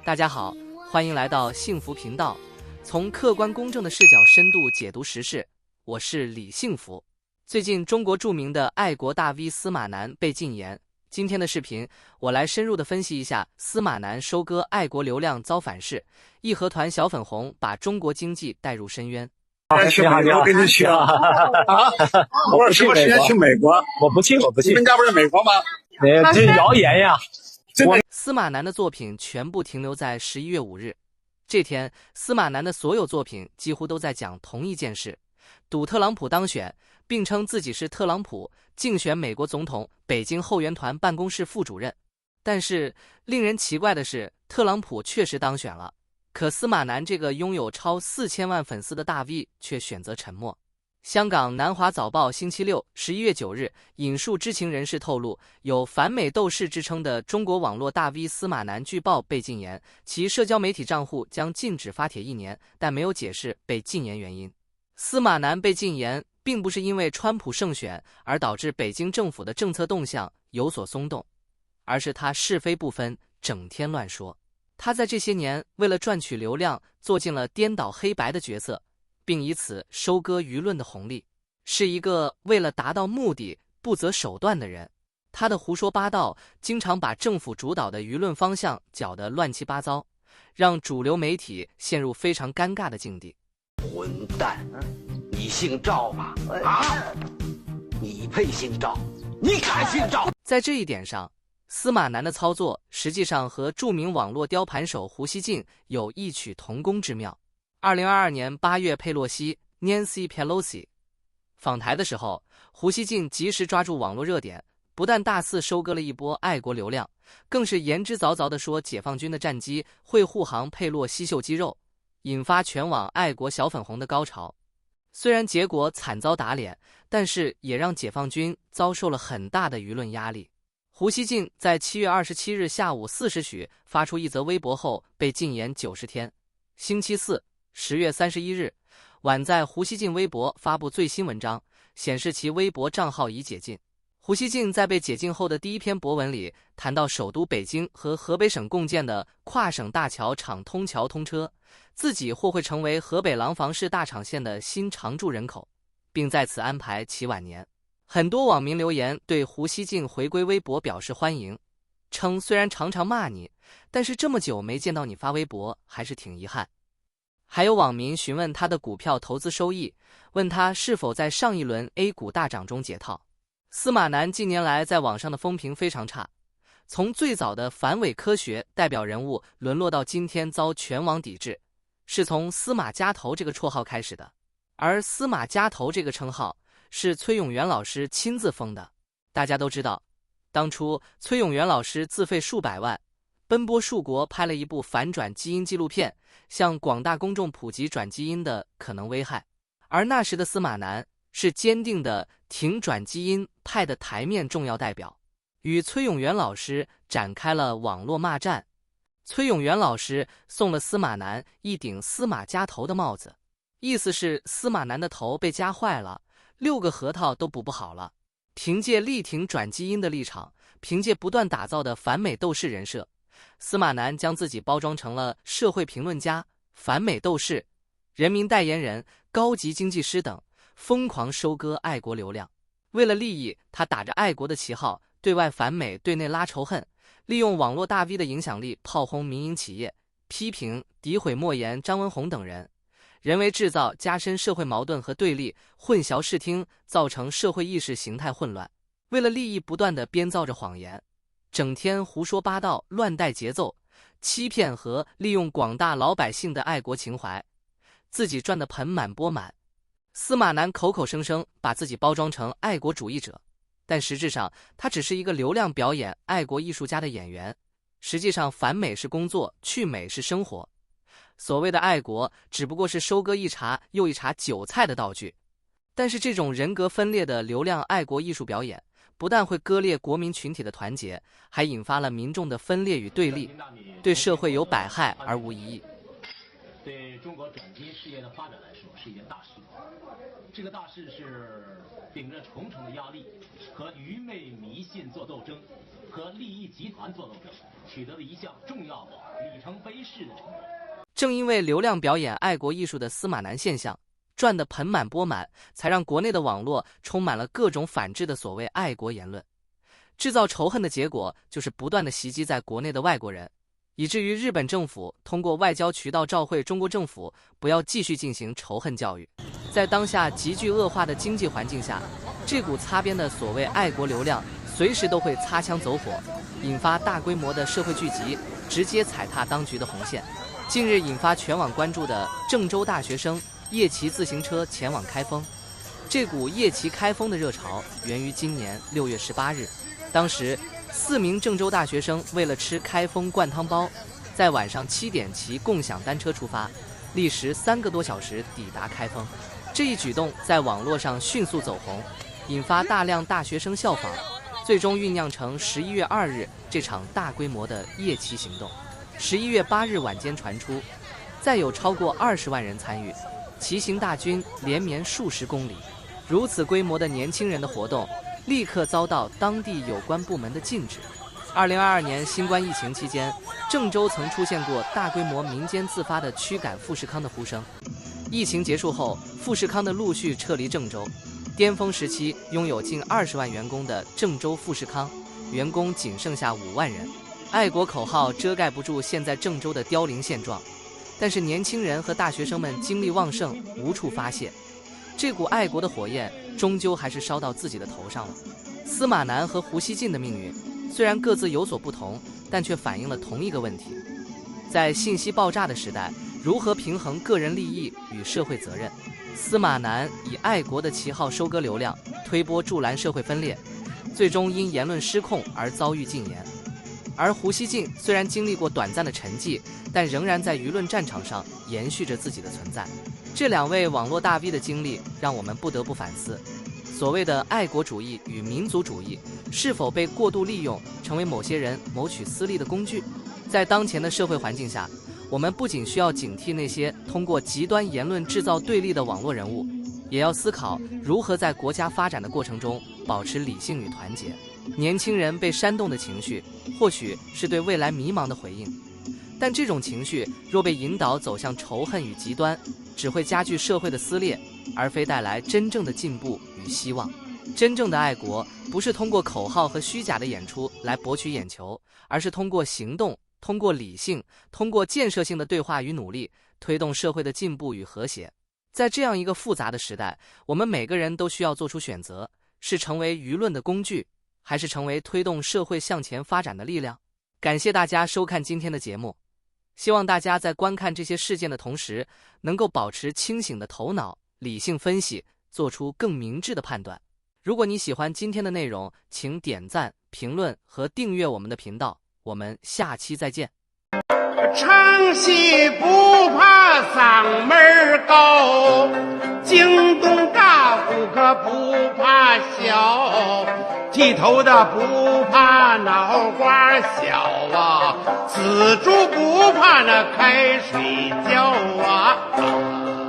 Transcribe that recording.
大家好，欢迎来到幸福频道，从客观公正的视角深度解读时事，我是李幸福。最近中国著名的爱国大 V 司马南被禁言，今天的视频我来深入的分析一下司马南收割爱国流量遭反噬，义和团小粉红把中国经济带入深渊。去美国跟你去啊！我什么时间去美国？我不去。你们家不是美国吗？这是谣言呀！司马南的作品全部停留在11月5日，这天司马南的所有作品几乎都在讲同一件事：赌特朗普当选，并称自己是特朗普，竞选美国总统北京后援团办公室副主任。但是令人奇怪的是，特朗普确实当选了。可司马南这个拥有超4000万粉丝的大 V 却选择沉默。香港南华早报星期六11月9日引述知情人士透露，有反美斗士之称的中国网络大 V 司马南据报被禁言，其社交媒体账户将禁止发帖1年，但没有解释被禁言原因。司马南被禁言并不是因为川普胜选而导致北京政府的政策动向有所松动，而是他是非不分，整天乱说。他在这些年为了赚取流量，做尽了颠倒黑白的角色，并以此收割舆论的红利，是一个为了达到目的不择手段的人。他的胡说八道经常把政府主导的舆论方向搅得乱七八糟，让主流媒体陷入非常尴尬的境地。混蛋，你姓赵吗？啊，你配姓赵？你敢姓赵？在这一点上，司马南的操作实际上和著名网络雕盘手胡锡进有异曲同工之妙。2022年8月，佩洛西 Nancy Pelosi 访台的时候，胡锡进及时抓住网络热点，不但大肆收割了一波爱国流量，更是言之凿凿地说解放军的战机会护航佩洛西秀肌肉，引发全网爱国小粉红的高潮。虽然结果惨遭打脸，但是也让解放军遭受了很大的舆论压力。胡锡进在7月27日下午4时许发出一则微博后被禁言90天。星期四10月31日晚，在胡锡进微博发布最新文章，显示其微博账号已解禁。胡锡进在被解禁后的第一篇博文里谈到首都北京和河北省共建的跨省大桥厂通桥通车，自己或会成为河北廊坊市大厂县的新常住人口，并在此安排其晚年。很多网民留言对胡锡进回归微博表示欢迎，称虽然常常骂你，但是这么久没见到你发微博还是挺遗憾。还有网民询问他的股票投资收益，问他是否在上一轮 A 股大涨中解套。司马南近年来在网上的风评非常差，从最早的反伪科学代表人物沦落到今天遭全网抵制，是从司马家头这个绰号开始的。而司马家头这个称号是崔永元老师亲自封的。大家都知道，当初崔永元老师自费数百万，奔波数国拍了一部反转基因纪录片，向广大公众普及转基因的可能危害。而那时的司马南是坚定的挺转基因派的台面重要代表，与崔永元老师展开了网络骂战。崔永元老师送了司马南一顶司马家头的帽子，意思是司马南的头被夹坏了，6个核桃都补不好了。凭借力挺转基因的立场，凭借不断打造的反美斗士人设，司马南将自己包装成了社会评论家、反美斗士、人民代言人、高级经济师等，疯狂收割爱国流量。为了利益，他打着爱国的旗号，对外反美，对内拉仇恨，利用网络大 V 的影响力炮轰民营企业，批评、诋毁莫言、张文宏等人，人为制造加深社会矛盾和对立，混淆视听，造成社会意识形态混乱。为了利益，不断地编造着谎言，整天胡说八道，乱带节奏，欺骗和利用广大老百姓的爱国情怀，自己赚得盆满钵满。司马南口口声声把自己包装成爱国主义者，但实质上他只是一个流量表演爱国艺术家的演员。实际上反美是工作，去美是生活。所谓的爱国只不过是收割一茬又一茬韭菜的道具。但是这种人格分裂的流量爱国艺术表演，不但会割裂国民群体的团结，还引发了民众的分裂与对立，对社会有百害而无一益。对中国转基因事业的发展来说是一件大事。这个大事是顶着重重的压力，和愚昧迷信做斗争，和利益集团做斗争，取得了一项重要的里程碑式的成功。正因为流量表演爱国艺术的司马南现象赚得盆满钵满，才让国内的网络充满了各种反制的所谓爱国言论。制造仇恨的结果就是不断的袭击在国内的外国人，以至于日本政府通过外交渠道召会中国政府不要继续进行仇恨教育。在当下急剧恶化的经济环境下，这股擦边的所谓爱国流量随时都会擦枪走火，引发大规模的社会聚集，直接踩踏当局的红线。近日引发全网关注的郑州大学生夜骑自行车前往开封，这股夜骑开封的热潮源于今年6月18日。当时4名郑州大学生为了吃开封灌汤包，在晚上7点骑共享单车出发，历时3个多小时抵达开封。这一举动在网络上迅速走红，引发大量大学生效仿，最终酝酿成11月2日这场大规模的夜骑行动。11月8日晚间传出，再有超过20万人参与，骑行大军连绵数十公里。如此规模的年轻人的活动立刻遭到当地有关部门的禁止。2022年新冠疫情期间，郑州曾出现过大规模民间自发的驱赶富士康的呼声。疫情结束后，富士康的陆续撤离郑州。巅峰时期拥有近20万员工的郑州富士康，员工仅剩下5万人。爱国口号遮盖不住现在郑州的凋零现状，但是年轻人和大学生们精力旺盛，无处发泄。这股爱国的火焰终究还是烧到自己的头上了。司马南和胡锡进的命运虽然各自有所不同，但却反映了同一个问题：在信息爆炸的时代，如何平衡个人利益与社会责任？司马南以爱国的旗号收割流量，推波助澜社会分裂，最终因言论失控而遭遇禁言。而胡锡进虽然经历过短暂的沉寂，但仍然在舆论战场上延续着自己的存在。这2位网络大 V 的经历让我们不得不反思，所谓的爱国主义与民族主义是否被过度利用，成为某些人谋取私利的工具。在当前的社会环境下，我们不仅需要警惕那些通过极端言论制造对立的网络人物，也要思考如何在国家发展的过程中保持理性与团结。年轻人被煽动的情绪，或许是对未来迷茫的回应，但这种情绪若被引导走向仇恨与极端，只会加剧社会的撕裂，而非带来真正的进步与希望。真正的爱国不是通过口号和虚假的演出来博取眼球，而是通过行动，通过理性，通过建设性的对话与努力，推动社会的进步与和谐。在这样一个复杂的时代，我们每个人都需要做出选择，是成为舆论的工具，还是成为推动社会向前发展的力量？感谢大家收看今天的节目，希望大家在观看这些事件的同时，能够保持清醒的头脑，理性分析，做出更明智的判断。如果你喜欢今天的内容，请点赞、评论和订阅我们的频道。我们下期再见。唱戏不怕嗓门高，京东大户可不怕小，剃头的不怕脑瓜小啊，死猪不怕那开水浇啊。